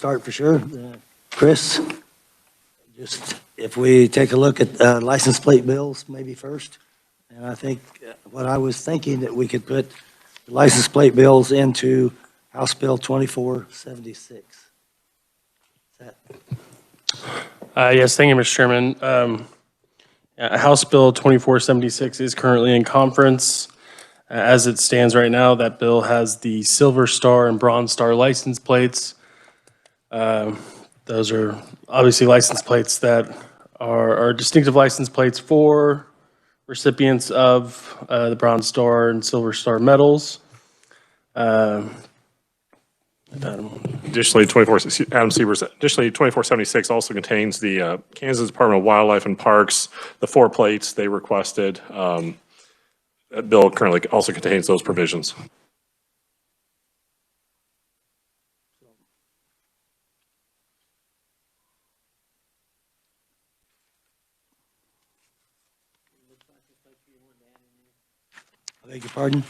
start for sure. Chris, just if we take a look at license plate bills maybe first. And I think what I was thinking that we could put the license plate bills into House Bill 2476. Yes, thank you, Mr. Chairman. House Bill 2476 is currently in conference. As it stands right now, that bill has the Silver Star and Bronze Star license plates. Those are obviously license plates that are distinctive license plates for recipients of the Bronze Star and Silver Star medals. Additionally, 2476 also contains the Kansas Department of Wildlife and Parks, the 4 plates they requested. That bill currently also contains those provisions. I beg your pardon?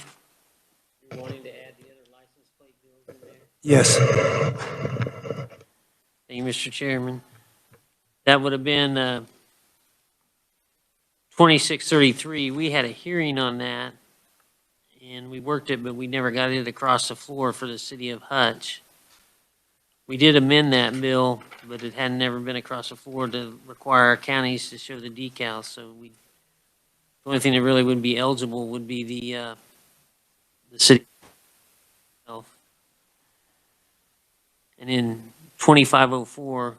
You're wanting to add the other license plate bills in there? Yes. Thank you, Mr. Chairman. That would have been 2633. We had a hearing on that, and we worked it, but we never got it across the floor for the city of Hutch. We did amend that bill, but it had never been across the floor to require our counties to show the decals. So the only thing that really would be eligible would be the city itself. And in 2504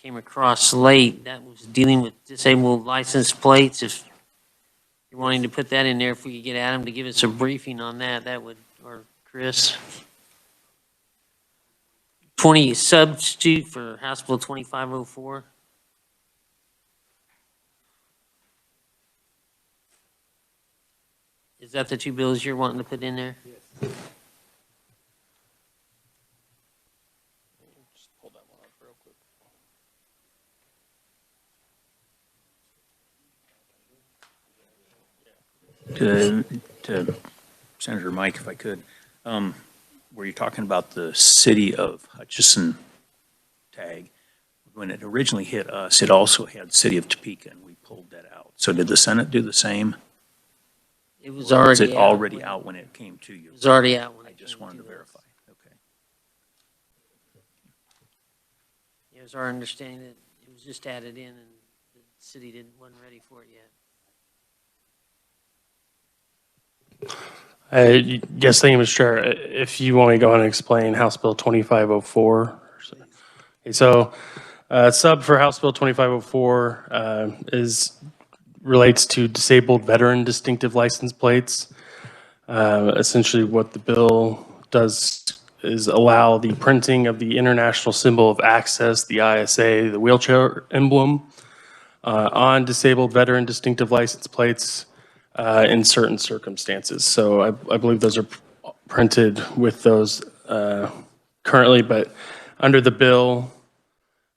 came across late. That was dealing with disabled license plates. If you're wanting to put that in there, if we could get Adam to give us a briefing on that, that would, or Chris. 20 substitute for House Bill 2504. Is that the 2 bills you're wanting to put in there? Just pull that one up real quick. To Senator Mike, if I could, were you talking about the city of Hutchinson tag? When it originally hit us, it also had city of Topeka, and we pulled that out. So did the Senate do the same? It was already Was it out. already out when it came to you? It was already out when I it just came wanted to us. verify. Okay. It was our understanding that it was just added in and the city wasn't ready for it yet. Yes, thank you, Mr. Chair. If you want me to go ahead and explain House Bill 2504. Okay, so sub for House Bill 2504 relates to disabled veteran distinctive license plates. Essentially what the bill does is allow the printing of the international symbol of access, the ISA, the wheelchair emblem, on disabled veteran distinctive license plates in certain circumstances. So I believe those are printed with those currently, but under the bill,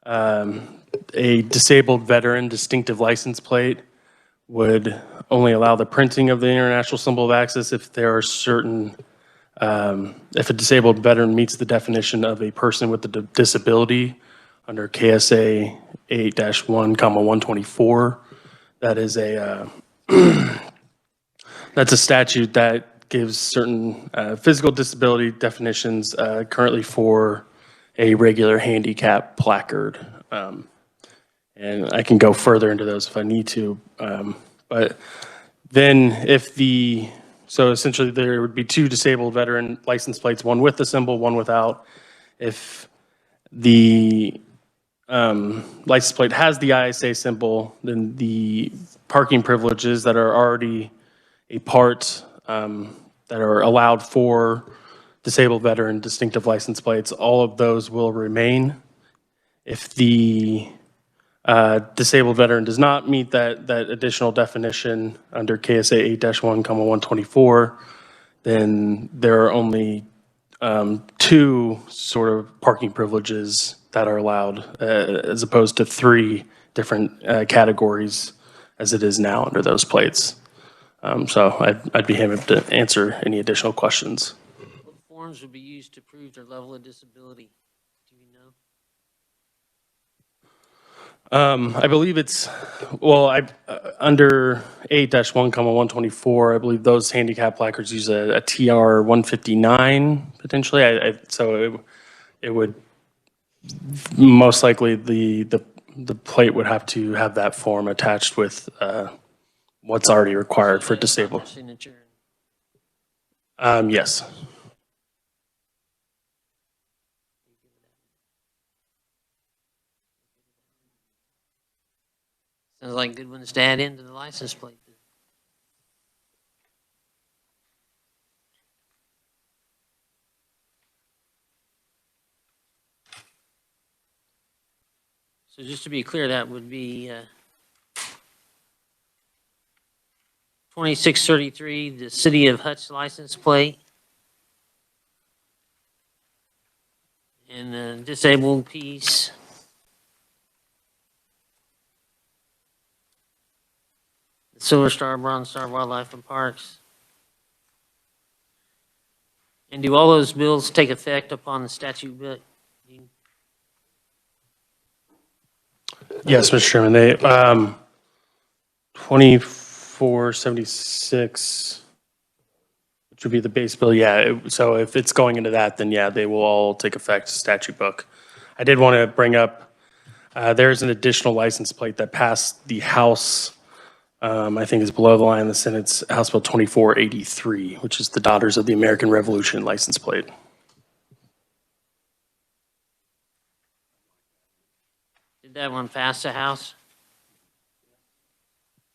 a disabled veteran distinctive license plate would only allow the printing of the international symbol of access if there are certain, if a disabled veteran meets the definition of a person with a disability under KSA 8-1, 124. That is that's a statute that gives certain physical disability definitions currently for a regular handicap placard. And I can go further into those if I need to. But then so essentially there would be 2 disabled veteran license plates, one with the symbol, one without. If the license plate has the ISA symbol, then the parking privileges that are already a part that are allowed for disabled veteran distinctive license plates, all of those will remain. If the disabled veteran does not meet that additional definition under KSA 8-1, 124, then there are only 2 sort of parking privileges that are allowed, as opposed to 3 different categories as it is now under those plates. So I'd be happy to answer any additional questions. What forms would be used to prove their level of disability? Do you know? I believe it's, well, under 8-1, 124, I believe those handicap placards use a TR 159 potentially. So it would, most likely, the plate would have to have that form attached with what's already required for disabled. Signature. Yes. Sounds like good ones to add into the license plate. So just to be clear, that would be 2633, the City of Hutch license plate. And the disabled piece. The Silver Star, Bronze Star Wildlife and Parks. And do all those bills take effect upon the statute book? Yes, Mr. Chairman, they, 2476, which would be the base bill, yeah. So if it's going into that, then yeah, they will all take effect, statute book. I did want to bring up, there's an additional license plate that passed the House, I think is below the line in the Senate's House Bill 2483, which is the Daughters of the American Revolution license plate. Did that one pass the House?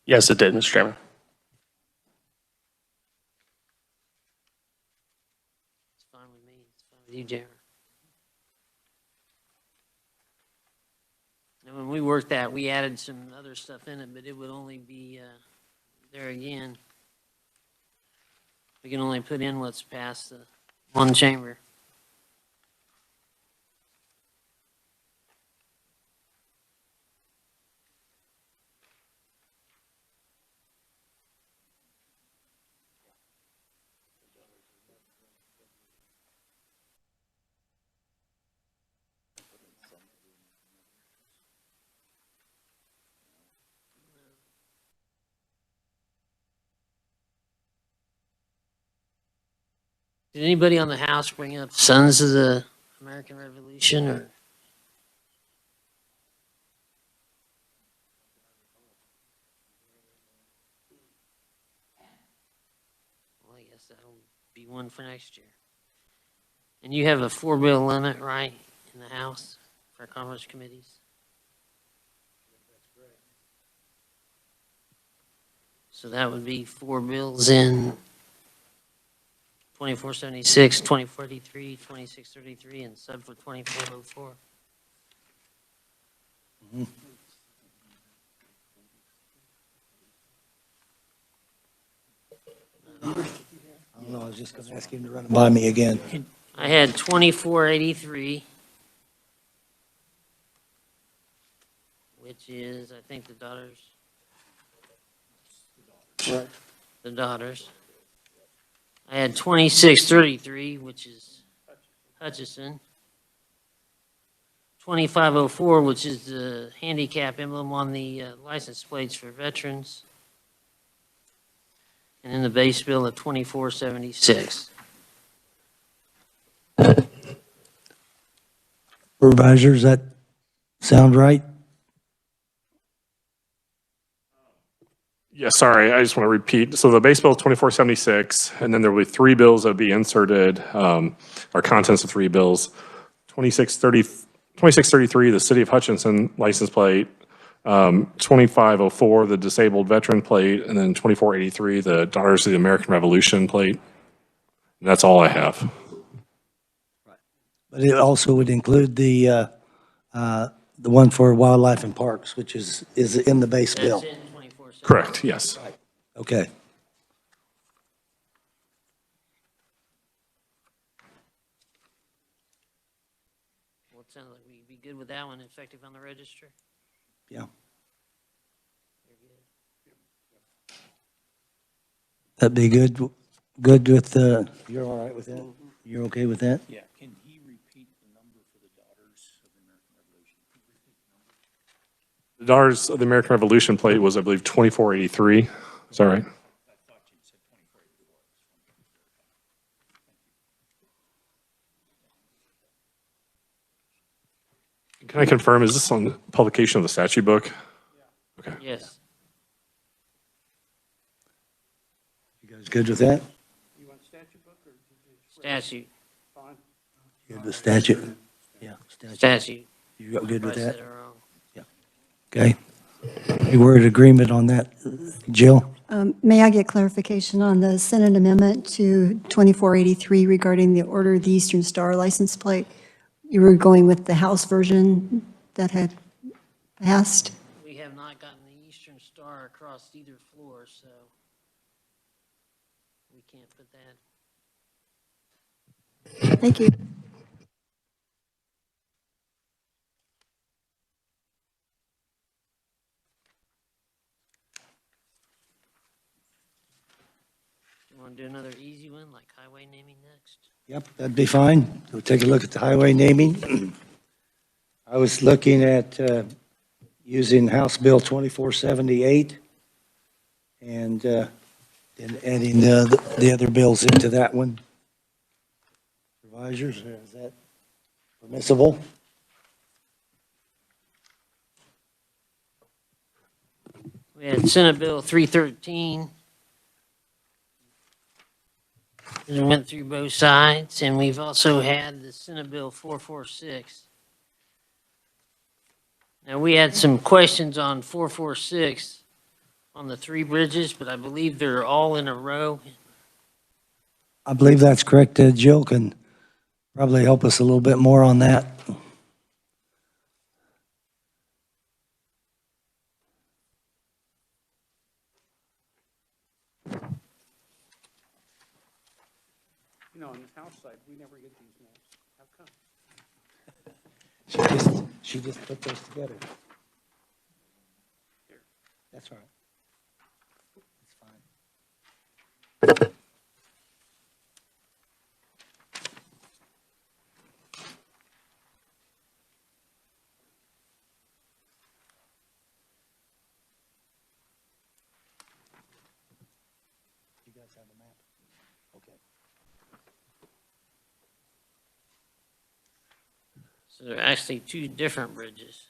Yes, it did, Mr. Chairman. It's fine with me. It's fine with you, Jeremy. And when we worked that, we added some other stuff in it, but it would only be there again. We can only put in what's past the one chamber. Did anybody on the House bring up Sons of the American Revolution or? Well, I guess that'll be one for next year. And you have a 4-bill limit, right, in the House for Commerce Committees? So that would be 4 bills in 2476, 2483, 2633, and sub for 2404. I don't know, I was just going to ask him to run it by me again. I had 2483, which is, I think, the daughters. Right. The daughters. I had 2633, which is Hutchison. 2504, which is the handicap emblem on the license plates for veterans. And then the base bill of 2476. Supervisors, that sound right? Yeah, sorry, I just want to repeat. So the base bill is 2476, and then there will be 3 bills that will be inserted, or contents of 3 bills. 2633, the City of Hutchinson license plate, 2504, the disabled veteran plate, and then 2483, the Daughters of the American Revolution plate. And that's all I have. But it also would include the one for wildlife and parks, which is in the base bill. That's in 2476. Correct, yes. Okay. Well, it sounds like we'd be good with that one, effective on the register. Yeah. You're good. That'd be good with, you're all right with that? You're okay with that? Yeah, can he repeat the number for the Daughters of the American Revolution? Ours, the American Revolution plate was, I believe, 2483. Is that right? Can I confirm, is this on publication of the statute book? Okay. Yes. You guys good with that? Statute. Good with statute? Yeah, statute. Statute. You good with Probably that? said it wrong. Okay. We were in agreement on that. Jill? May I get clarification on the Senate amendment to 2483 regarding the Order of the Eastern Star license plate? You were going with the House version that had passed? We have not gotten the Eastern Star across either floor, so we can't put that. Thank you. You want to do another easy one, like highway naming next? Yep, that'd be fine. We'll take a look at the highway naming. I was looking at using House Bill 2478 and then adding the other bills into that one. Supervisors, is that permissible? We had Senate Bill 313. And went through both sides, and we've also had the Senate Bill 446. Now, we had some questions on 446 on the three bridges, but I believe they're all in a row. I believe that's correct. Jill can probably help us a little bit more on that. You know, on the House side, we never get these maps. How come? She just put those together. That's all right. That's fine. You guys have a map? Okay. So they're actually two different bridges.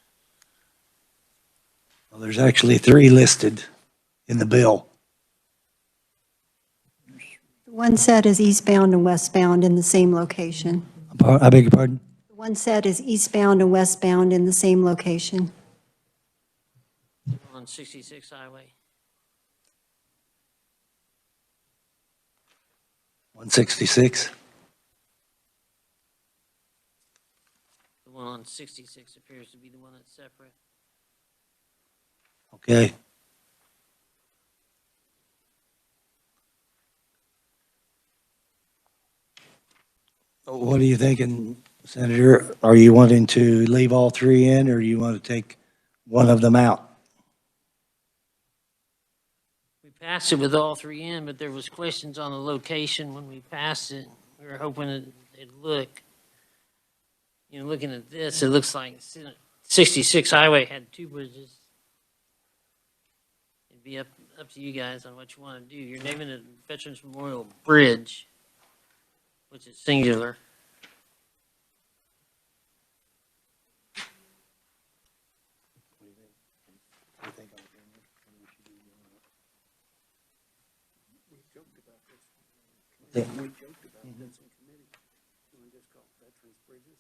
Well, there's actually three listed in the bill. One set is eastbound and westbound in the same location. I beg your pardon? One set is eastbound and westbound in the same location. On 66 Highway. 166? The one on 66 appears to be the one that's separate. Okay. What are you thinking, Senator? Are you wanting to leave all three in, or do you want to take one of them out? We passed it with all three in, but there was questions on the location when we passed it. We were hoping it'd look, you know, looking at this, it looks like 66 Highway had two bridges. It'd be up to you guys on what you want to do. You're naming it Veterans Memorial Bridge, which is singular. Yeah. We joked about this in committee. Can we just call Veterans Bridges?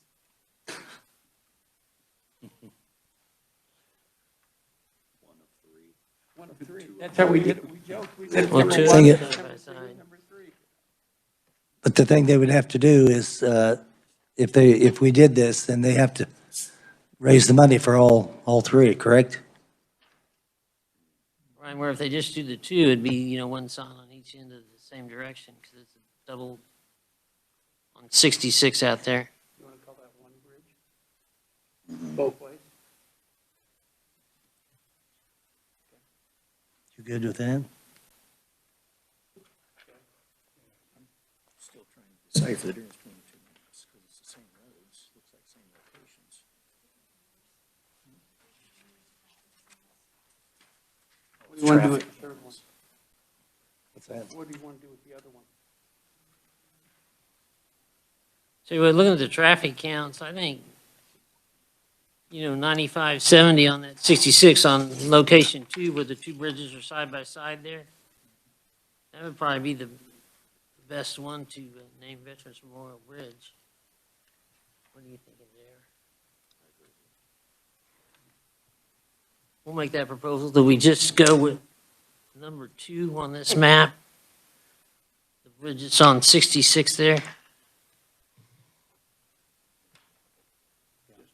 One of three. That's how we did it. We joked. We said Well, number two one, Sing it. number side by two, side. number three. But the thing they would have to do is, if we did this, then they have to raise the money for all three, correct? Right, where if they just do the two, it'd be, you know, one sign on each end of the same direction, because it's a double on 66 out there. You want to call that one bridge? Both ways? You good with that? Still trying to decipher the difference between the two maps, because it's the same roads, looks like same locations. want to do with traffic. the third one? What's that? What do you want to do with the other one? So we're looking at the traffic counts, I think, 95, 70 on that 66 on location 2 where the two bridges are side by side there. That would probably be the best one to name Veterans Memorial Bridge. What are you thinking there? We'll make that proposal that we just go with number 2 on this map. The bridge that's on 66 there. Just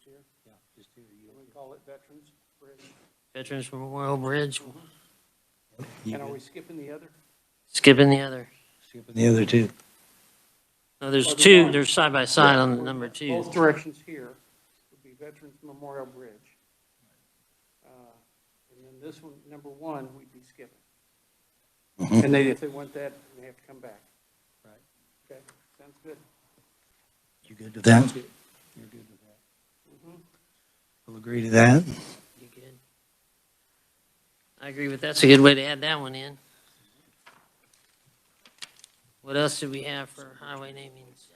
here? Yeah, just here. We call it Veterans Bridge. Veterans Memorial Bridge. And are we skipping the other? Skipping the other. Skipping the other two. No, there's Or the two, one. they're side by side on the number 2. Both directions here would be Veterans Memorial Bridge. And then this one, number 1, we'd be skipping. Mhm. And if they want that, they have to come back. Right. Okay, sounds good. You good with that? You're good with that. We'll agree to that. You good? I agree with that's a good way to add that one in. What else do we have for highway namings?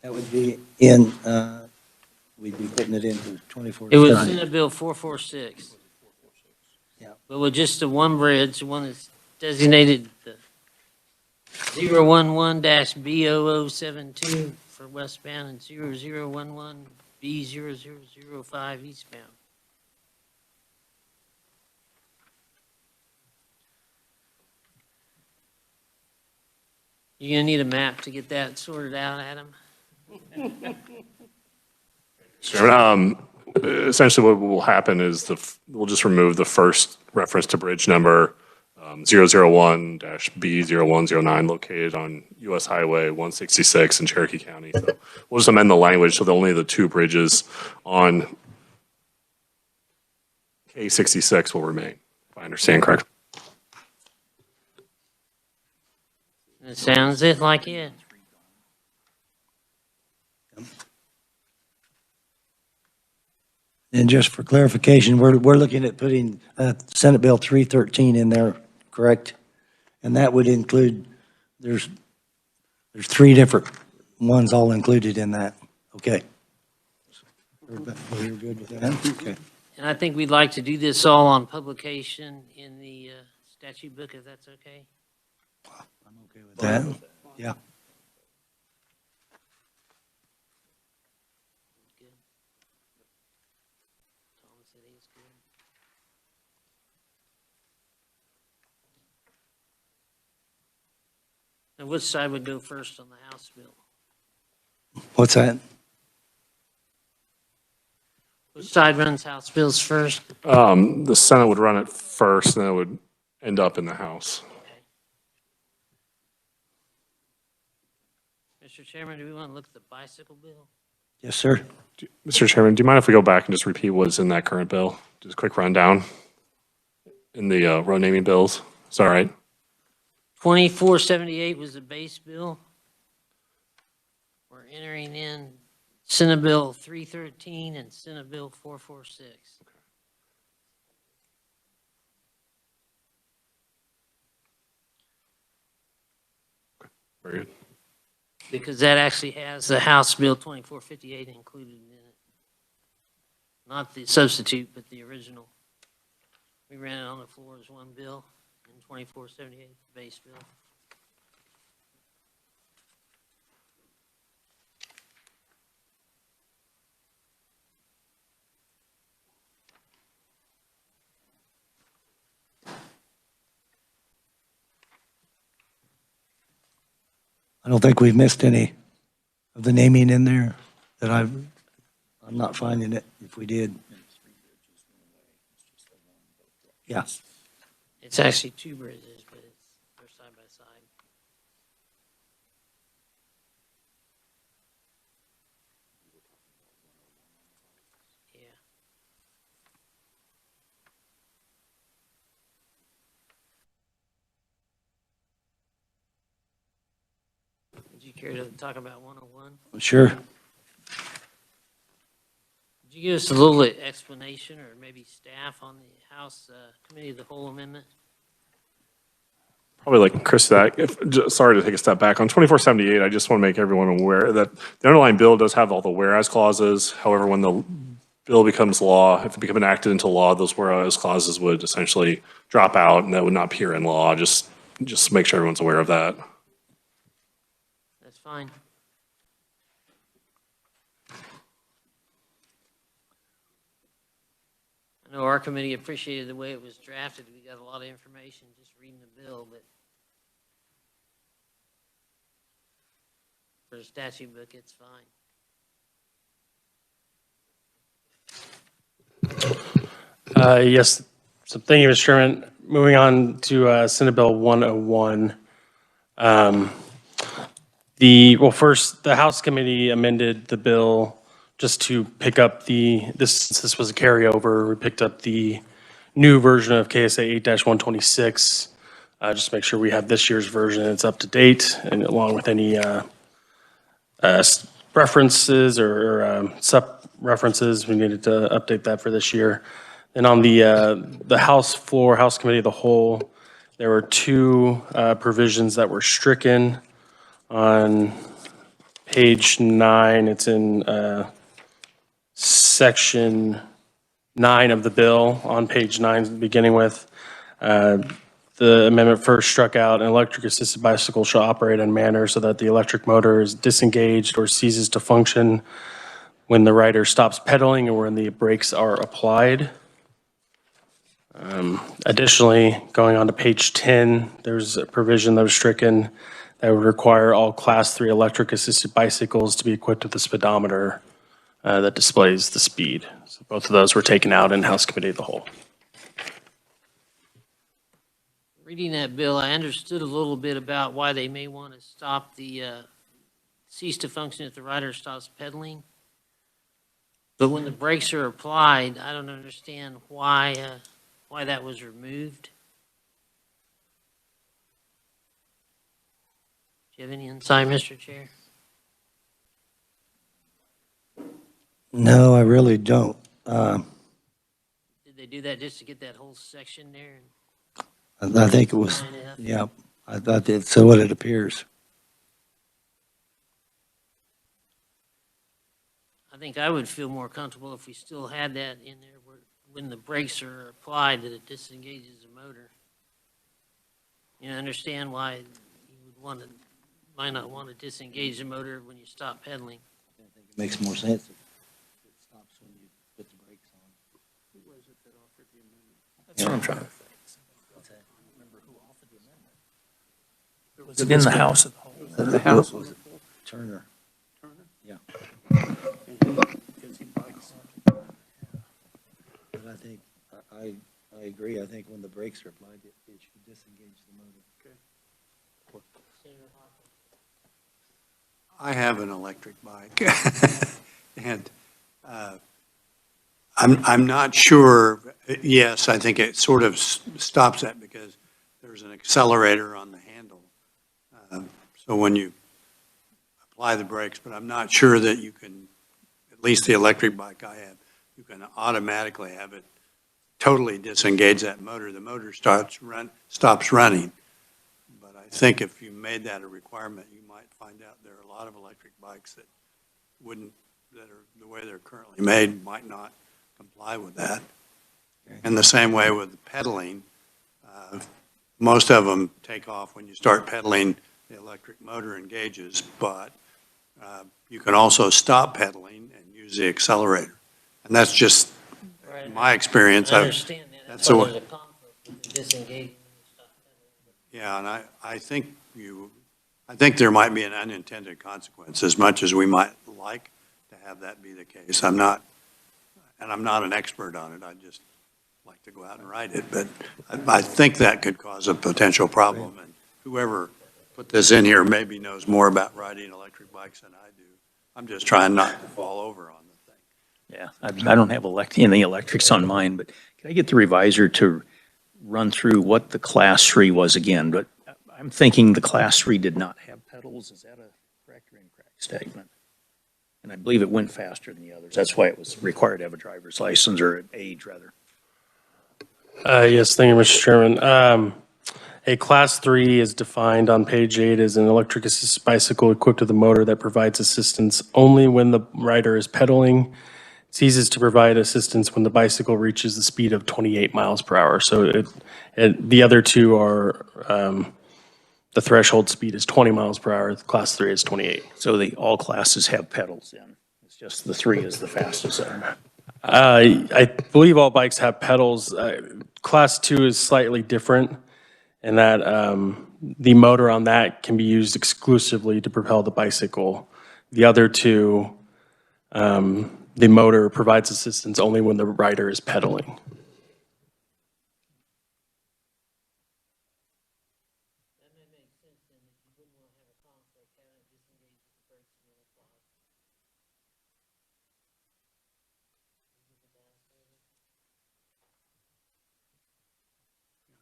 That would be in, we'd be putting it into 24. It was Senate Bill 446. Yeah. But with just the one bridge, the one that's designated the 011-B0072 for westbound and 0011-B0005 eastbound. You're gonna need a map to get that sorted out, Adam? Chairman, essentially what will happen is we'll just remove the first reference to bridge number 001-B0109 located on US Highway 166 in Cherokee County. So we'll just amend the language so that only the two bridges on K66 will remain, if I understand correctly. It sounds like it. And just for clarification, we're looking at putting Senate Bill 313 in there, correct? And that would include, there's 3 different ones all included in that. Okay. We're good with that? Okay. And I think we'd like to do this all on publication in the statute book, if that's okay. I'm okay with that. Yeah. Good. Tom said he's good. And which side would go first on the House bill? What's that? Which side runs House bills first? The Senate would run it first, and then it would end up in the House. Mr. Chairman, do we want to look at the bicycle bill? Yes, sir. Mr. Chairman, do you mind if we go back and just repeat what's in that current bill? Just a quick rundown in the road naming bills. Is that all right? 2478 was the base bill. We're entering in Senate Bill 313 and Senate Bill 446. Very good. Because that actually has the House Bill 2458 included in it. Not the substitute, but the original. We ran it on the floor as one bill, and 2478, the base bill. I don't think we've missed any of the naming in there that I'm not finding it, if we did. Yeah. It's actually two bridges, but they're side by side. Yeah. Would you care to talk about 101? Sure. Did you give us a little explanation, or maybe staff, on the House Committee of the Whole amendment? Probably like Chris that, sorry to take a step back. On 2478, I just want to make everyone aware that the underlying bill does have all the whereas clauses. However, when the bill becomes law, if it becomes enacted into law, those whereas clauses would essentially drop out and that would not appear in law. Just make sure everyone's aware of that. That's fine. I know our committee appreciated the way it was drafted. We got a lot of information just reading the bill, but for a statute book, it's fine. Yes, so thank you, Mr. Chairman. Moving on to Senate Bill 101. First, the House Committee amended the bill just to pick up this was a carryover. We picked up the new version of KSA 8-126. Just to make sure we have this year's version, it's up to date, and along with any references or sub-references, we needed to update that for this year. And on the House floor, House Committee of the Whole, there were two provisions that were stricken on page 9. It's in section 9 of the bill on page 9, beginning with the amendment first struck out, an electric assisted bicycle shall operate in a manner so that the electric motor is disengaged or ceases to function when the rider stops pedaling or when the brakes are applied. Additionally, going on to page 10, there's a provision that was stricken that would require all Class 3 electric assisted bicycles to be equipped with a speedometer that displays the speed. So both of those were taken out in House Committee of the Whole. Reading that bill, I understood a little bit about why they may want to stop the cease to function if the rider stops pedaling. But when the brakes are applied, I don't understand why that was removed. Do you have any insight, Mr. Chair? No, I really don't. Did they do that just to get that whole section there? I think it was, yeah, I thought it's so what it appears. I think I would feel more comfortable if we still had that in there where when the brakes are applied that it disengages the motor. You know, understand why you would might not want to disengage the motor when you stop pedaling. I think it makes more sense if it stops when you put the brakes on. Who was it that offered the amendment? That's what I'm trying to think. Remember who offered the amendment? Was it in the House of the Whole? The House Was it Turner? Turner? Yeah. Because he bikes. But I think, I agree. I think when the brakes are applied, it should disengage the motor. I have an electric bike, and I'm not sure. Yes, I think it sort of stops that because there's an accelerator on the handle. So when you apply the brakes, but I'm not sure that you can, at least the electric bike I have, you can automatically have it totally disengage that motor. The motor stops running. But I think if you made that a requirement, you might find out there are a lot of electric bikes that are the way they're currently made, might not comply with that. And the same way with the pedaling, most of them take off when you start pedaling, the electric motor engages, but you can also stop pedaling and use the accelerator. And that's just my experience. I understand that. That's why there's a conflict with the disengaging when you stop pedaling. Yeah, and I think there might be an unintended consequence as much as we might like to have that be the case. I'm not an expert on it. I just like to go out and ride it, but I think that could cause a potential problem. And whoever put this in here maybe knows more about riding electric bikes than I do. I'm just trying not to fall over on the thing. Yeah, I don't have any electrics on mine, but can I get the revisor to run through what the Class 3 was again? But I'm thinking the Class 3 did not have pedals. Is that a correct or incorrect statement? And I believe it went faster than the others. That's why it was required to have a driver's license, or an age, rather. Yes, thank you, Mr. Chairman. A Class 3 is defined on page 8 as an electric assist bicycle equipped with a motor that provides assistance only when the rider is pedaling, ceases to provide assistance when the bicycle reaches the speed of 28 miles per hour. So the other two are, the threshold speed is 20 miles per hour, Class 3 is 28. So all classes have pedals then. It's just the 3 is the fastest of them. I believe all bikes have pedals. Class 2 is slightly different in that the motor on that can be used exclusively to propel the bicycle. The other two, the motor provides assistance only when the rider is pedaling. I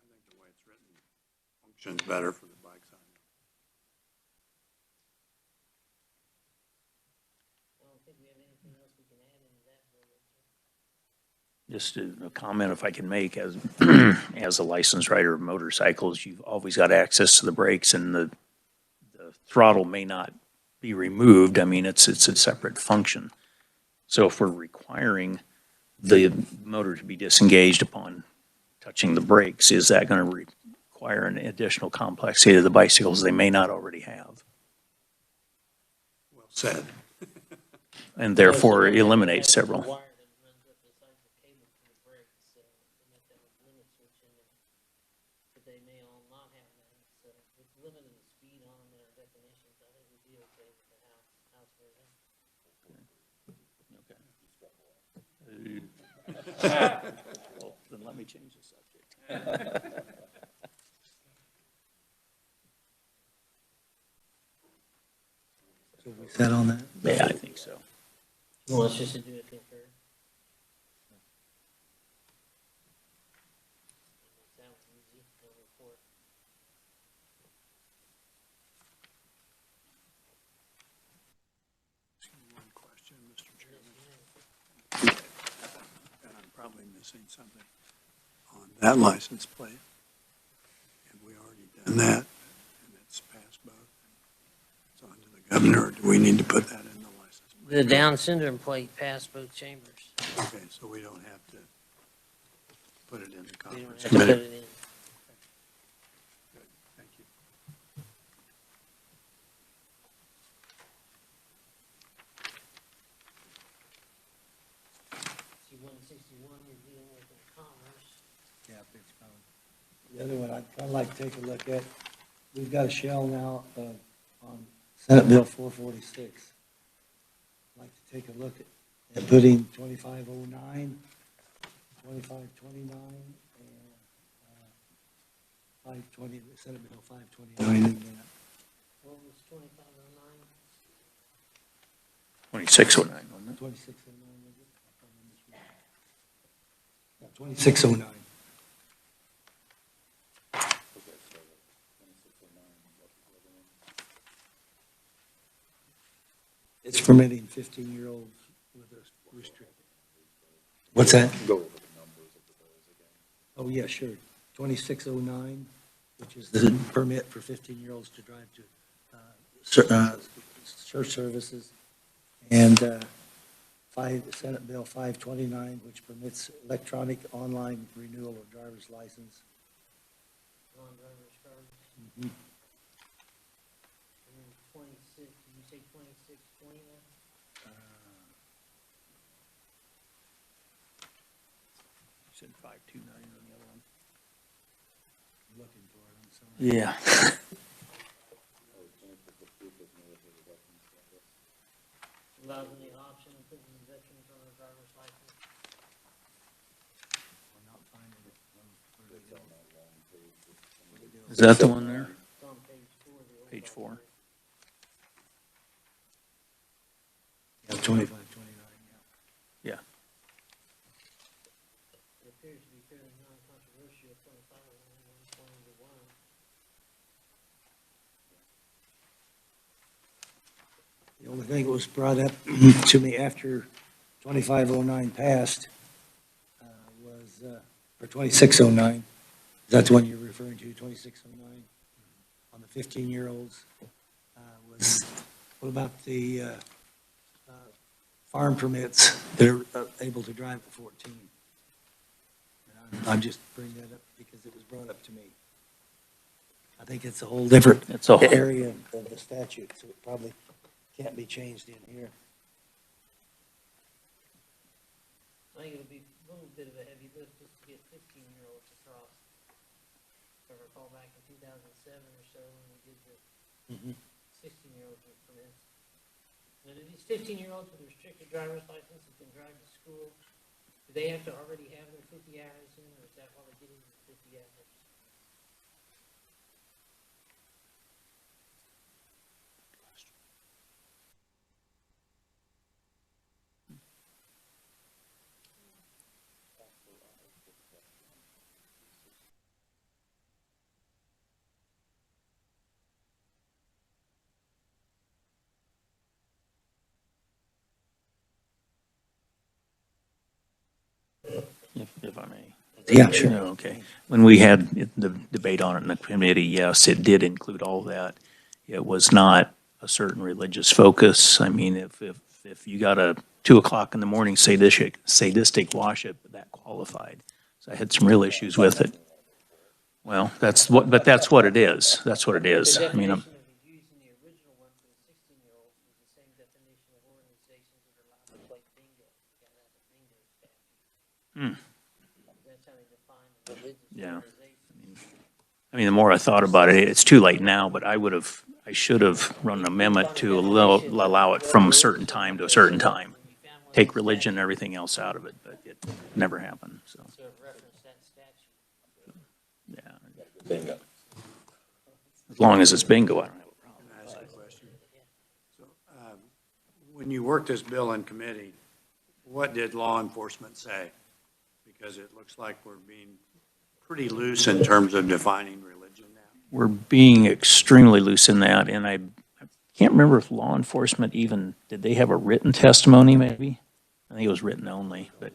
think the way it's written functions better for the bikes on it. Just a comment if I can make, as, as a licensed rider of motorcycles, you've always got access to the brakes, and the throttle may not be removed. I mean, it's a separate function. So if we're requiring the motor to be disengaged upon touching the brakes, is that going to require an additional complexity to the bicycles they may not already have? Well said. And therefore eliminate several. Well, then let me change the subject. So we set on that? Yeah, I think so. You want us just to do it concur? That was easy, no report. One question, Mr. Chairman. And I'm probably missing something on that license plate. Have we already done that? And it's passed both? It's on to the governor, or do we need to put that in the license The plate? Down syndrome plate passed both chambers. Okay, so we don't have to put it in the We don't conference have to put committee? it in. Good, thank you. See, 161, you're dealing with in commerce. Yeah, it's coming. The other one I'd kind of like to take a look at, we've got a shell now on Senate Bill 446. I'd like to take a look at putting 2509, 2529, and 520, Senate Bill 529 in that. What was 2509? 2609, wasn't it? 2609, is it? I probably misread it. Yeah, 2609. It's permitting 15-year-olds with a restriction. What's that? Go over the numbers of the bills again. Oh, yeah, sure. 2609, which is the permit for 15-year-olds to drive to church services. And Senate Bill 529, which permits electronic online renewal of driver's license. Non-driver's card. Mhm. And then 26, did you say 2620 now? You said 529 on the other one. Looking for it, I'm sorry. Yeah. Allows them the option of putting veterans on a driver's license. We're not finding it. Is that the one there? It's on page 4 of the old Page 4? document. Yeah, 2529, yeah. Yeah. It appears to be fairly non-controversial, 25 120 to 1. The only thing that was brought up to me after 2509 passed was, or 2609, that's the one you're referring to, 2609, on the 15-year-olds, was, what about the farm permits? They're able to drive at 14. And I'm just bringing that up because it was brought up to me. I think it's a whole different It's a whole- area of the statute, so it probably can't be changed in here. I think it'll be a little bit of a heavy lift just to get 15-year-olds across. If I recall back in 2007 or so, when we did the 16-year-olds with permits. Now, do these 15-year-olds with a restricted driver's license that can drive to school, do they have to already have their 50 hours in, or is that while they get into the 50 hours? If I may. Yeah, sure. Okay. When we had the debate on it in the committee, yes, it did include all that. It was not a certain religious focus. I mean, if you got a 2 o'clock in the morning sadistic wash it, that qualified. So I had some real issues with it. Well, but that's what it is. That's what it is. The I mean, definition of used in the original one for the 16-year-olds was the same definition of organizations that are allowed to play bingo. You gotta have a bingo statute. That's how they define the religious Yeah. organization. I mean, the more I thought about it, it's too late now, but I should have run an amendment to allow it from a certain time to a certain time. Take religion and everything else out of it, but it never happened, so, So it referenced that statute. yeah. Bingo. As long as it's bingo, I don't have a problem. Can I ask a question? So, when you worked this bill in committee, what did law enforcement say? Because it looks like we're being pretty loose in terms of defining religion now. We're being extremely loose in that, and I can't remember if law enforcement even, did they have a written testimony maybe? I think it was written only, but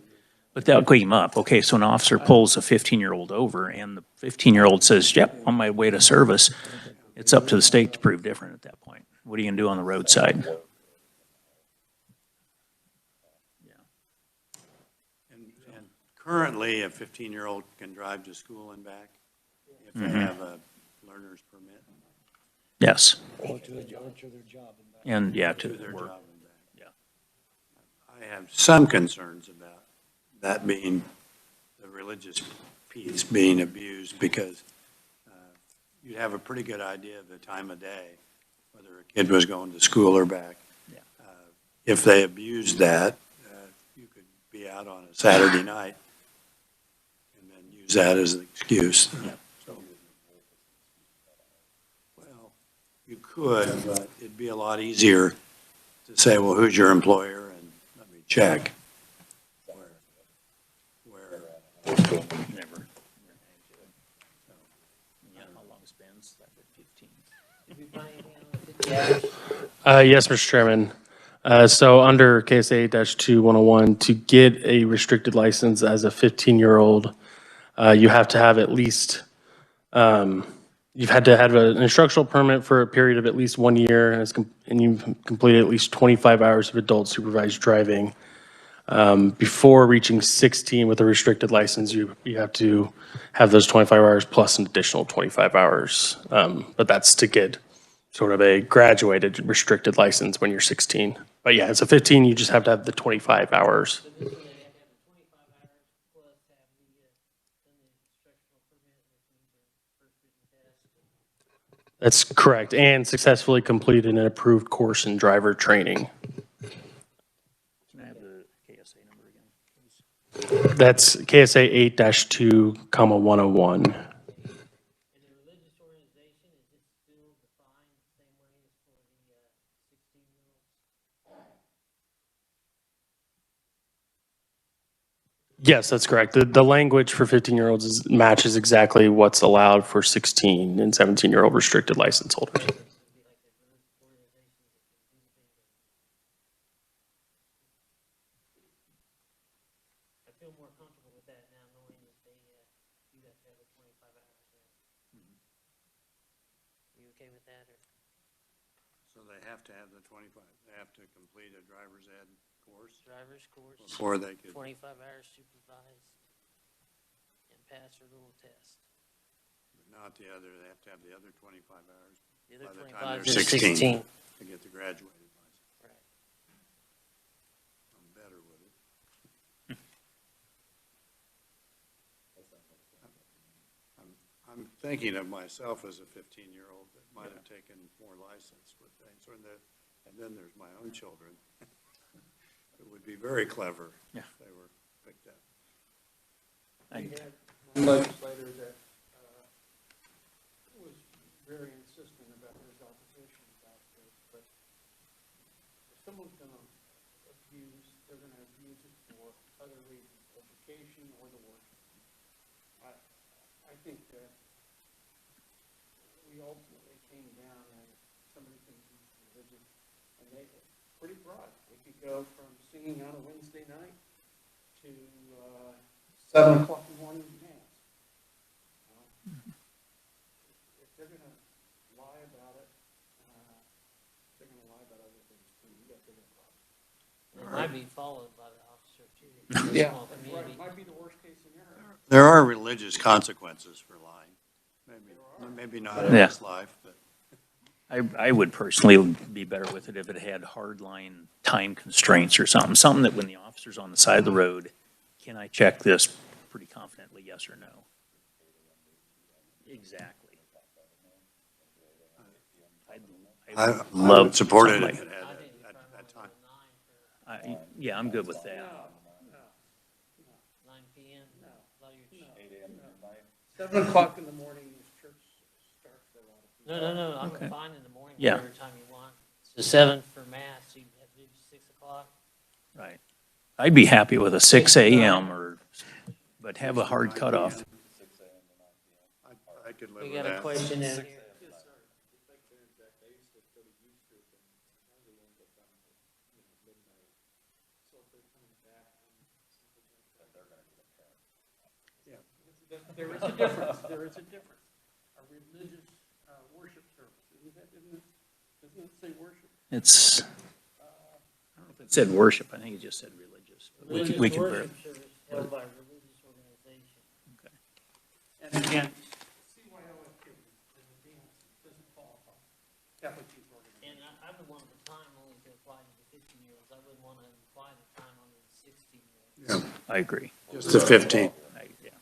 that came up. Okay, so an officer pulls a 15-year-old over, and the 15-year-old says, yep, on my way to service. It's up to the state to prove different at that point. What are you gonna do on the roadside? And currently, a 15-year-old can drive to school and back if they have a learner's permit Yes, Or to their job and back. and yeah, to to their work. job and back. Yeah. I have some concerns about that being, the religious piece being abused because you'd have a pretty good idea of the time of day, whether a kid was going to school or back. Yeah. If they abused that, you could be out on a Saturday night and then use that as an excuse. So, well, you could, but it'd be a lot easier to say, well, who's your employer? And let me check. Where Never. Yeah, how long's Ben's? Like 15. Did we find anything on the 50 hours? Yes, Mr. Chairman. So under KSA-2101, to get a restricted license as a 15-year-old, you have to have at least, you've had to have an instructional permit for a period of at least 1 year, and you've completed at least 25 hours of adult supervised driving. Before reaching 16 with a restricted license, you have to have those 25 hours plus an additional 25 hours. But that's to get sort of a graduated restricted license when you're 16. But yeah, as a 15, you just have to have the 25 hours. So this one, they have to have the 25 hours plus have the instructional permit, which means their first written test. That's correct, and successfully completed an approved course in driver training. Can I have the KSA number again, please? That's KSA 8-2, 101. And the religious organization, is it still defined the same way as for the 16-year-olds? Yes, that's correct. The language for 15-year-olds matches exactly what's allowed for 16 and 17-year-old restricted license holders. feel more comfortable with that now, knowing that they, you have to have a 25 hours there. You okay with that, or? So they have to have the 25, they have to complete a driver's ed course Driver's course, before they could. 25 hours supervised, and pass their little test. Not the other, they have to have the other 25 hours The other by the time 25 they're is 16 16. to get the graduated license. Right. I'm better with it. I'm thinking of myself as a 15-year-old that might have taken more license with things, and then there's my own children. It would be very clever Yeah. if they were picked up. We had one legislator that was very insistent about his opposition about this, but if someone's going to abuse, they're going to abuse it for other reasons, education or the worship. I think that we ultimately came down and somebody can be religious, and they, pretty broad. They could go from singing on a Wednesday night to 7 o'clock in the morning dance. If they're going to lie about it, they're going to lie about other things too. You got bigger problems. It might be followed by the officer too. Yeah, Small that's right. community. Might be the worst case scenario. There are religious consequences for lying. Maybe not in Yeah. this life, but I would personally be better with it if it had hardline time constraints or something that when the officer's on the side of the road, can I check this pretty confidently, yes or no? Exactly. I I'd would love support it something if like- it had I think that probably time. 9 Yeah, I'm good with that. 9 p.m. A lot of your 7 o'clock in the morning is church starts for a lot of people. No, I'm Okay. fine in the morning, Yeah. whatever time you want. So 7 for mass, so you have to do 6 o'clock. Right. I'd be happy with a 6 AM but have a hard cutoff. I could live We with got a that. question in here. There is a difference, there is a difference. A religious worship service, doesn't it say worship? It's, I don't know if it said worship, I think it just said religious. But we Religious can worship service held by a religious organization. And again, CYO activity as a dance doesn't qualify. Catholic Youth Organization. And I would want the time only to apply to the 15-year-olds. I wouldn't want to apply the time on the 16-year-olds. Yeah, I agree. just the 15. Yeah.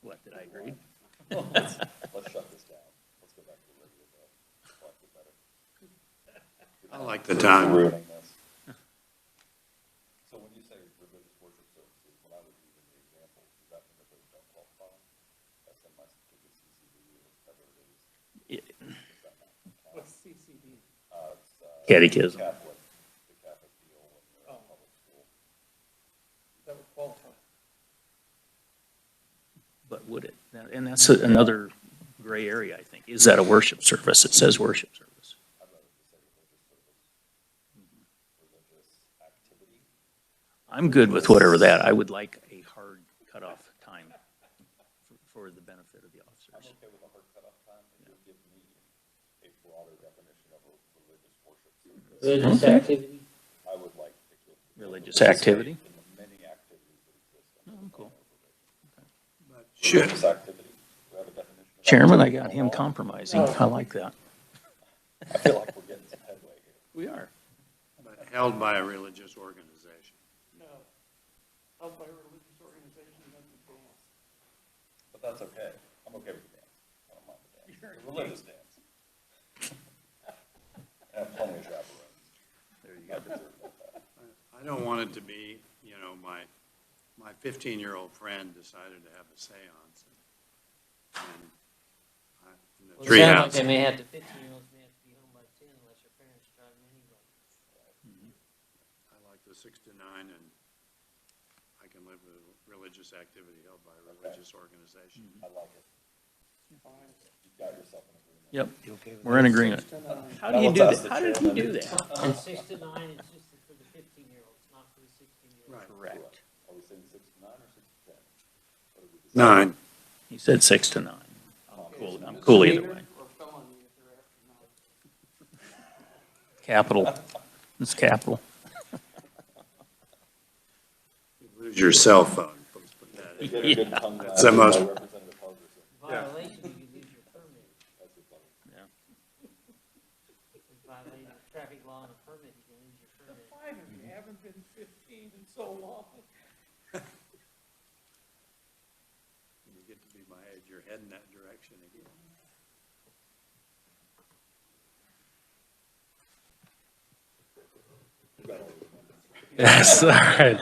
What, did I agree? Let's shut this down. Let's go back to the regular bill. I like it better. I like the time. Ruining this. So when you say religious worship services, when I was using the example, does that mean that those don't qualify? I send my kids to CCD or whatever it is. Does that not count? What's CCD? It's, Catechism. the Catholic deal when you're in public school. That would qualify. But would it? And that's another gray area, I think. Is that a worship service? It says worship service. I'd rather just say religious service. Religious activity. I'm good with whatever that. I would like a hard cutoff time for the benefit of the I'm officers. okay with a hard cutoff time if you'll give me a broader definition of a religious worship service. Religious Okay. activity. I would like the kids. to Religious activity? In the many activities that exist. Oh, cool. Should, Religious activity, we have a definition of Chairman, I activity got in him the law. compromising. I like that. I feel like we're getting some headway here. We are. but held by a religious organization. No. Held by a religious organization doesn't dance. But that's okay. I'm okay with the dance. I don't mind the dance. The religious dance. I have plenty of chaperones. There you I deserve that. I don't want it to be, my 15-year-old friend decided to have a seance. And in the Well, it sounds like treehouse. they may have to, 15-year-olds may have to be home by 10 unless their parents drive them anyway. I like the 6 to 9, and I can live with religious activity held by a religious organization. I like it. Fine. You've got yourself in agreement. Yep, we're in agreement. 6 to 9. How do you do that? How did he do that? And 6 to 9 is just for the 15-year-olds, not for the 16-year-olds. 9. He said 6 to 9. I'm cool either way. Or felony if they're after 9. Capital. It's capital. Lose your cell phone. Let's put that in. That's the most, Violation, you could lose your permit. Yeah. Violating the traffic law and a permit, you can lose your permit. 5 of you haven't been 15 in so long. you get to be my age, you're heading that direction again. Yes, all right.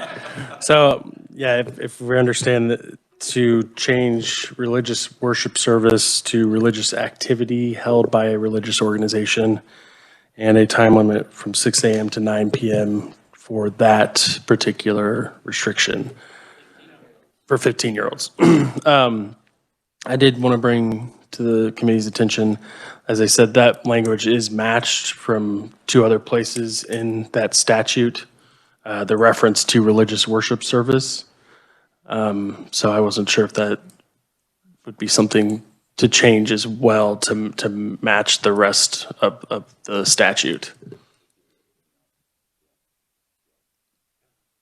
So, yeah, if we understand that to change religious worship service to religious activity held by a religious organization and a time limit from 6 a.m. to 9 p.m. for that particular restriction for 15-year-olds. I did want to bring to the committee's attention, as I said, that language is matched from 2 other places in that statute. The reference to religious worship service. So I wasn't sure if that would be something to change as well to match the rest of the statute. I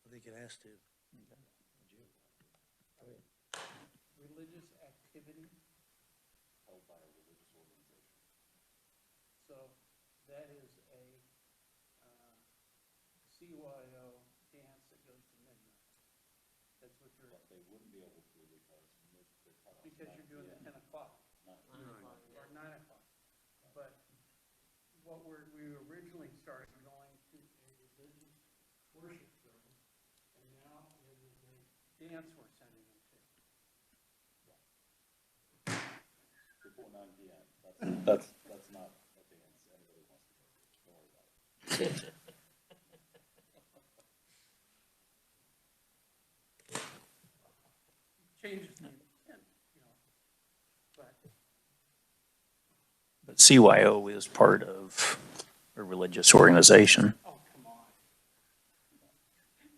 think it has to. Religious activity. Held by a religious organization. So that is a CYO dance that goes to midnight. That's what you're. But they wouldn't be able to because you're doing the 10 o'clock. Or 9 o'clock. But what we originally started going to a religious worship service, and now it is a dance we're sending them to. Before 9 p.m. That's not a dance anybody wants to go to. Don't worry about it. Changes the intent, but. But CYO is part of a religious organization. Oh, come on.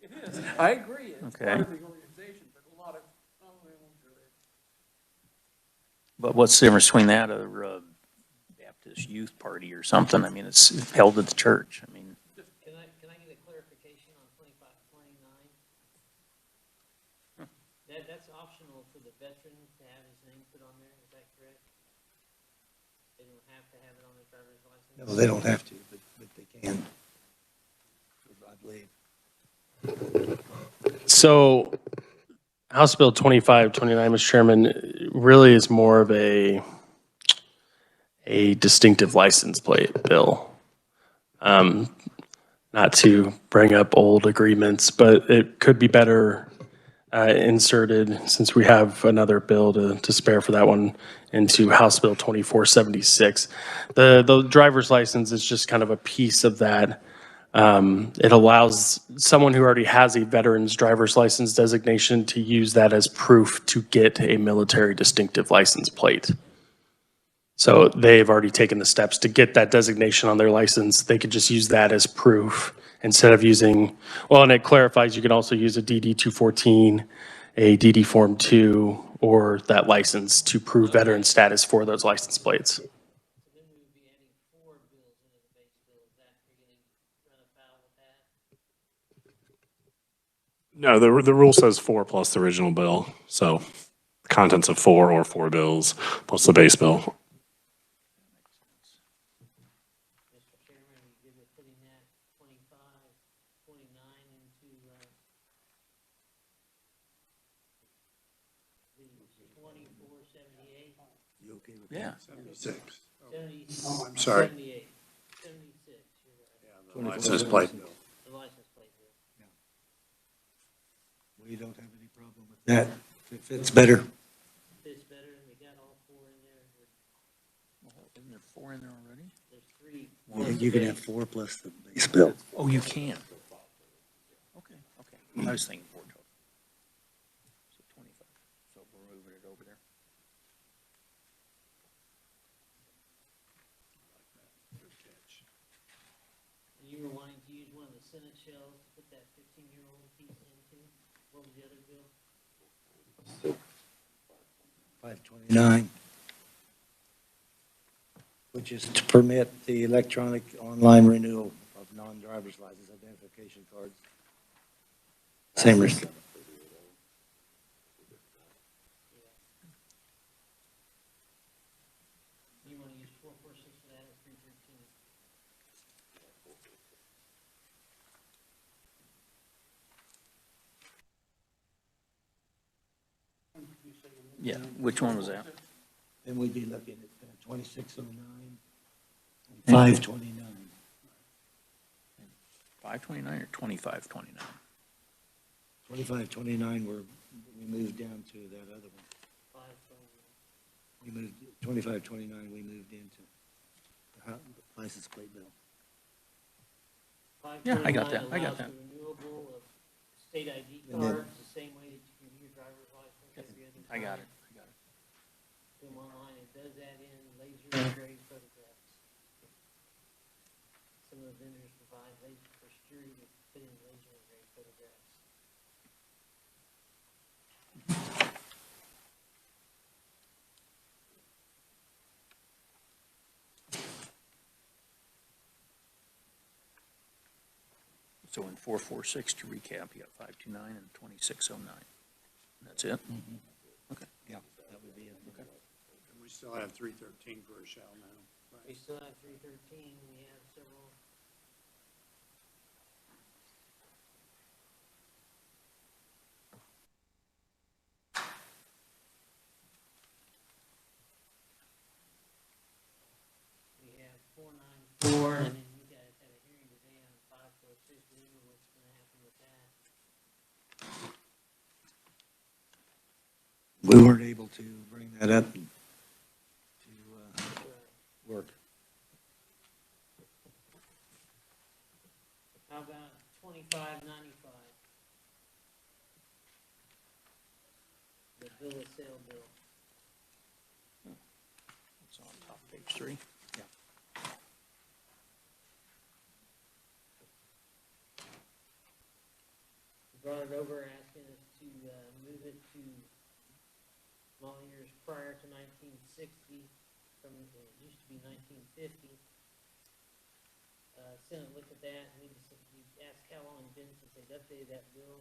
It is. I agree. It's Okay. part of the organization, but a lot of, oh, they won't do it. But what's the difference between that or a Baptist youth party or something? I mean, it's held at the church. I mean, Can I get a clarification on 25, 29? That's optional for the veteran to have his name put on there, is that correct? They don't have to have it on their driver's license? No, they don't have to, but they can. I believe. So House Bill 2529, Mr. Chairman, really is more of a distinctive license plate bill. Not to bring up old agreements, but it could be better inserted, since we have another bill to spare for that one, into House Bill 2476. The driver's license is just kind of a piece of that. It allows someone who already has a veteran's driver's license designation to use that as proof to get a military distinctive license plate. So they've already taken the steps to get that designation on their license. They could just use that as proof instead of using, well, and it clarifies you can also use a DD 214, a DD Form 2, or that license to prove veteran status for those license plates. So then we would be adding 4 bills into the base bill, is that, you're gonna run afoul with that? No, the rule says 4 plus the original bill, so the contents of 4 or 4 bills plus the base bill. Mr. Chairman, are you good with putting that 25, 29 into, the 2478? You okay with yeah. 76. 70, Oh, I'm sorry. 78, 76, you're right, The license plate bill. the license plate bill. We don't have any problem with that. If it fits better. Fits better, and we got all 4 in there, Isn't there 4 in there already? there's 3. You can have 4 plus the base bill. Oh, you can. Okay, okay. I was thinking 4 total. So 25. So we're moving it over there. And you were wanting to use one of the Senate shells to put that 15-year-old piece into? What was the other bill? 529, which is to permit the electronic online renewal of non-driver's license identification cards. Same as, You want to use 446 for that or 313? Yeah, which one was that? then we'd be looking at 2609 and 529. 529 or 2529? 2529, we moved down to that other one. 529. We moved, 2529, we moved into the license plate bill. Yeah, I got that, 529 I got allows that. the renewable of state ID And then- cards, the same way that you can do your driver's license every other time. I got it. Do them online. It does add in laser engraved photographs. Some of the vendors provide laser for security to put in laser engraved photographs. So in 446, to recap, you got 529 and 2609. That's it? Okay. Yeah, that would be it. And we still have 313 for a shall now, We right? still have 313. We have several. We have 494, and then you guys had a hearing today on 546. We don't know what's going to happen with that. We weren't able to bring that up to work. How about 2595? The bill of sale bill. It's on top of page 3. We brought it over asking us to move it to long years prior to 1960, from, it used to be 1950. Senate looked at that, and we asked how long it's been since they'd updated that bill.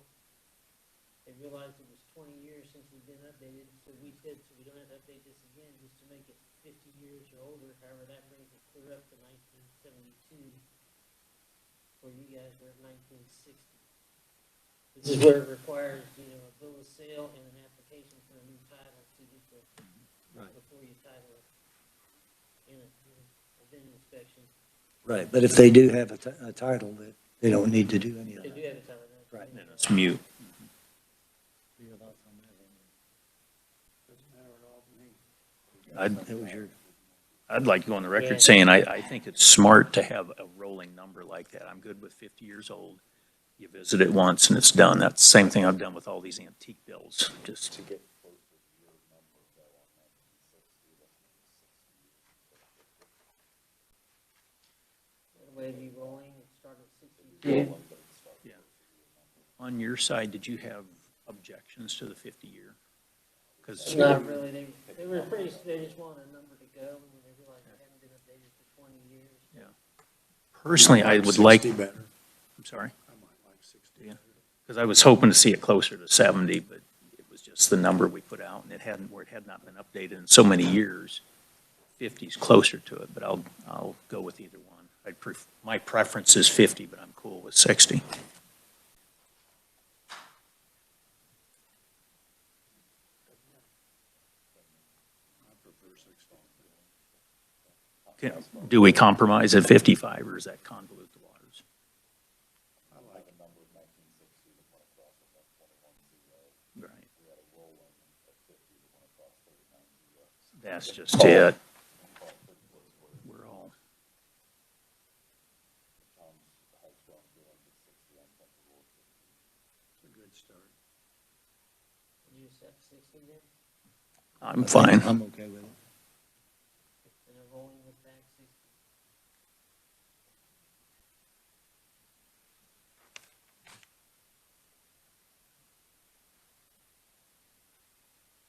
They realized it was 20 years since it'd been updated, so we said, so we don't have to update this again, just to make it 50 years or older. However, that brings it clear up to 1972, where you guys were at 1960. This is where it requires, a bill of sale and an application for a new title to get the, Right. before you title it. In a VIN inspection. Right, but if they do have a title, they don't need to do any of They that. do have a title. Right. Then it's mute. Doesn't matter at all to me. It was your, I'd like to go on the Yeah. record saying I think it's smart to have a rolling number like that. I'm good with 50 years old. You visit it once and it's done. That's the same thing I've done with all these antique bills, just to get. Way to be rolling, it started at 62. On your side, did you have objections to the 50-year? Because Not really, they were pretty, they just wanted a number to go, and when they realized it hadn't been updated for 20 years. personally, I would like, 60 better. I'm sorry, I might like 60 better. because I was hoping to see it closer to 70, but it was just the number we put out, and it hadn't, where it had not been updated in so many years. 50's closer to it, but I'll go with either one. My preference is 50, but I'm cool with 60. Do we compromise at 55, or is that convolute the waters? I like it. Right. That's just it. We're all, It's a good start. You accept 60 then, I'm fine. I'm okay with it. and they're rolling with back 60.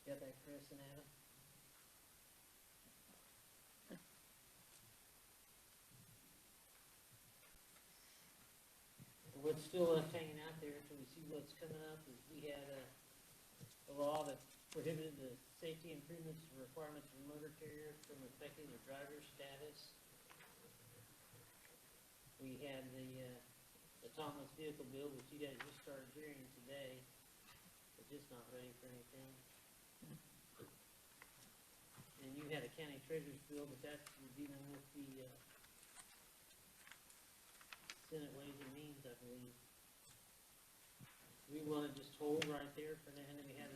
Got that, Chris and Adam? still left hanging out there until we see what's coming up, is we had a law that prohibited the safety improvements and requirements of a motor carrier from affecting the driver's status. We had the autonomous vehicle bill, which you guys just started hearing today, but just not ready for anything. And you had a county treasurer's bill, but that's dealing with the Senate Ways and Means, I believe. We want to just hold right there for now, and then we had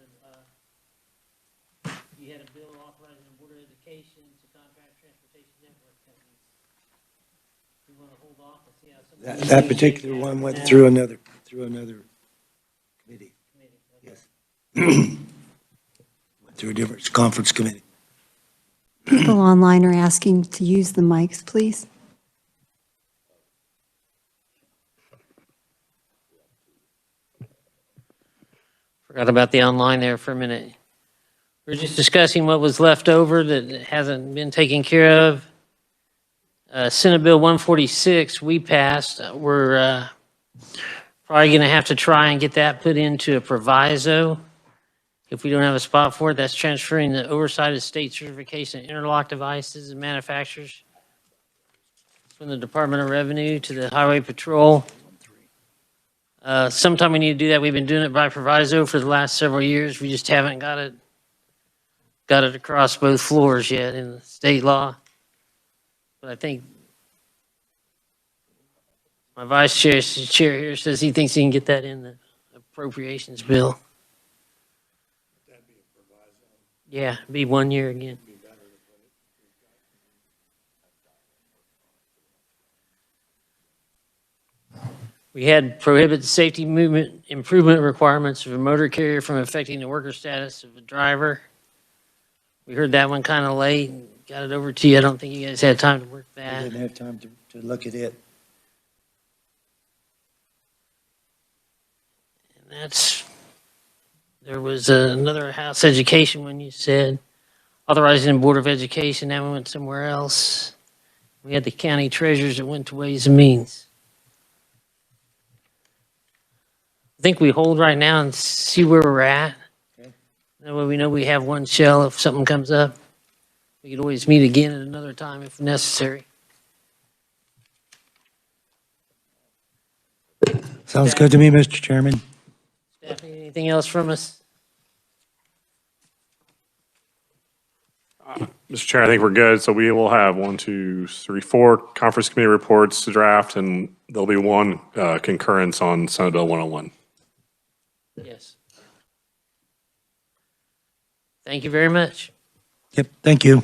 you had a bill authorizing the Board of Education to contract transportation network companies. We want to hold off and see how some of these That things particular shake out one went now. through another committee. Okay. Yes. Went through a different conference committee. People online are asking to use the mics, please. Forgot about the online there for a minute. We're just discussing what was left over that hasn't been taken care of. Senate Bill 146, we passed. We're probably going to have to try and get that put into a proviso. If we don't have a spot for it, that's transferring the oversight of state certification of interlock devices and manufacturers from the Department of Revenue to the Highway Patrol. Sometime we need to do that. We've been doing it by proviso for the last several years. We just haven't got it across both floors yet in the state law. But I think my vice chair here says he thinks he can get that in the appropriations bill. Yeah, be 1 year again. We had prohibit safety movement improvement requirements of a motor carrier from affecting the worker status of a driver. We heard that one kind of late and got it over to you. I don't think you guys had time to work We that. didn't have time to look at it. And there was another House Education one you said, authorizing the Board of Education, that one went somewhere else. We had the county treasurers that went to Ways and Means. I think we hold right now and see where we're at. Okay. That way we know we have one shell if something comes up. We could always meet again at another time if necessary. Sounds good to me, Mr. Chairman. Staff, need anything else from us? Mr. Chair, I think we're good. So we will have 1, 2, 3, 4 conference committee reports to draft, and there'll be one concurrence on Senate Bill 101. Yes. Thank you very much. Yep, thank you.